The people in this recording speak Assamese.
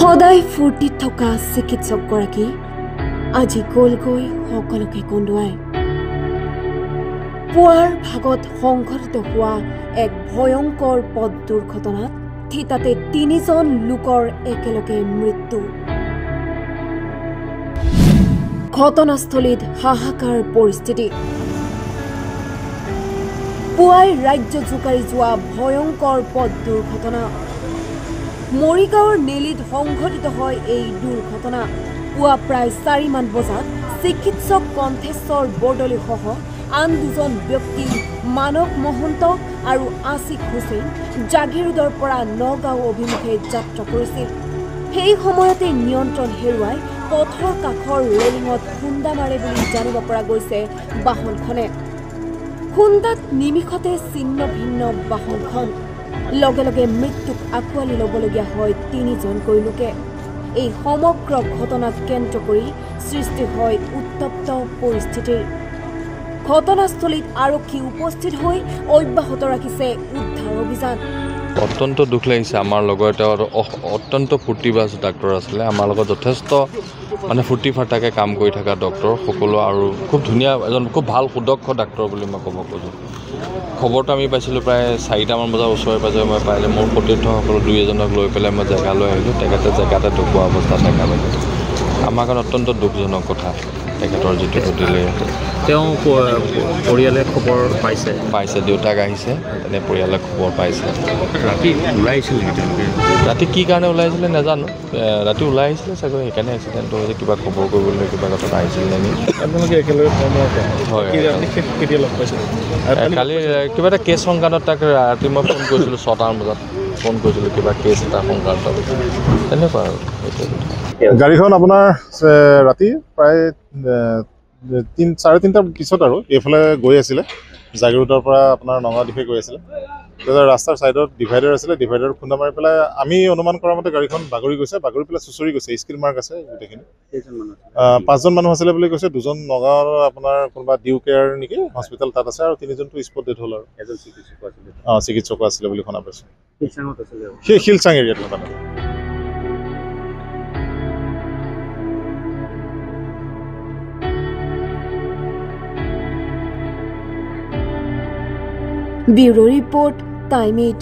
সদায় ফুৰ্তিত থকা চিকিৎসকগৰাকী আজি গ'লগৈ সকলোকে কন্দুৱাই। পুৱাৰ ভাগত সংঘটিত হোৱা এক ভয়ংকৰ পথ দুৰ্ঘটনাত থিতাতে ৩জন লোকৰ একেলগে মৃত্যু। ঘটনাস্থলীত হাহাকাৰ পৰিস্থিতি। পুৱাই ৰাজ্য জোকাৰি যোৱা ভয়ংকৰ পথ দুৰ্ঘটনা। মৰিগাঁৱৰ নেলিত সংঘটিত হয় এই দুৰ্ঘটনা। পুৱা প্ৰায় ৪ মান বজাত চিকিৎসক কণ্ঠেশ্বৰ বৰদলৈসহ আন 2জন ব্যক্তি মানৱ মহন্ত আৰু আছিক হুছেইন জাগিৰোডৰ পৰা নগাঁও অভিমুখে যাত্ৰা কৰিছিল। সেই সময়তে নিয়ন্ত্ৰণ হেৰুৱাই পথৰ কাষৰ ৰেলিঙত খুন্দা মাৰে বুলি জানিব পৰা গৈছে বাহনখনে। খুন্দাত নিমিষতে ছিন্ন ভিন্ন বাহনখন। লগে লগে মৃত্যুক আঁকোৱালি ল'বলগীয়া হয় 3জনকৈ লোকে। এই সমগ্ৰ ঘটনাক কেন্দ্ৰ কৰি সৃষ্টি হয় উত্তপ্ত পৰিস্থিতিৰ। ঘটনাস্থলীত আৰক্ষী উপস্থিত হৈ অব্যাহত ৰাখিছে উদ্ধাৰ অভিযান। অত্যন্ত দুখ লাগিছে। আমাৰ লগত এটা অত্যন্ত ফূৰ্তিবাজ ডাক্তৰ আছিলে। আমাৰ লগত যথেষ্ট ফূৰ্তি ফাৰ্তাকৈ কাম কৰি থকা ডক্তৰ সকলো, আৰু খুব ধুনীয়া এজন খুব ভাল সুদক্ষ ডাক্তৰ বুলি মই ক'ব খোজোঁ। খবৰটো আমি পাইছিলোঁ প্ৰায় 4টামান বজাৰ ওচৰে পাজৰে মই পাইছিলোঁ। মোৰ সতীৰ্থসকলো 2এজনক লৈ পেলাই মই জেগালৈ আহিলোঁ। তেখেতে জেগাতে ঢুকোৱা অৱস্থাত দেখা পাইছোঁ। আমাৰ কাৰণে অত্যন্ত দুখজনক কথা তেখেতৰ যিটো ঘটিলে। তেওঁ পৰিয়ালে খবৰ পাইছে দেউতাক আহিছে, তেনে পৰিয়ালে খবৰ পাইছে। ৰাতি ওলাই আহিছিল নেকি তেওঁলোকে? ৰাতি কি কাৰণে ওলাই আহিছিলে নাজানো। ৰাতি ওলাই আহিছিলে চাগৈ, সেইকাৰণে এক্সিডেণ্টটো হৈছে। কিবা খবৰ কৰিবলৈ কিবা কথা আহিছিল নেকি? আপোনালোকে একেলগে হয়, কেতিয়া লগ পাইছিল? কালি কিবা এটা কেছ সংক্ৰান্তত তাক ৰাতি মই ফোন কৰিছিলোঁ, 6টামান বজাত ফোন কৰিছিলোঁ, কিবা কেছ এটা সংক্ৰান্তত। তেনেকুৱা আৰু গাড়ীখন আপোনাৰ ৰাতি প্ৰায় 3-3:30 পিছত আৰু এইফালে গৈ আছিলে, জাগিৰোডৰ পৰা আপোনাৰ নগাঁও দিশে গৈ আছিলে। ৰাস্তাৰ ছাইডত ডিভাইডাৰ আছিলে, ডিভাইডাৰত খুন্দা মাৰি পেলাই আমি অনুমান কৰা মতে গাড়ীখন বাগৰি গৈছে, বাগৰি পেলাই চুচৰি গৈছে। স্কিল মাৰ্ক আছে গোটেইখিনি। 5জন মানুহ আছিলে বুলি কৈছে। 2জন নগাঁৱৰ আপোনাৰ কোনোবা ডিউ কেয়াৰ নেকি হস্পিটেল তাত আছে, আৰু 3জনটো স্পট ডেথ হ'ল। আৰু চিকিৎসকো আছিলে বুলি শুনা পাইছোঁ। সেই শিলচাং এৰিয়াত থকা নাই। Bureau report, time 8।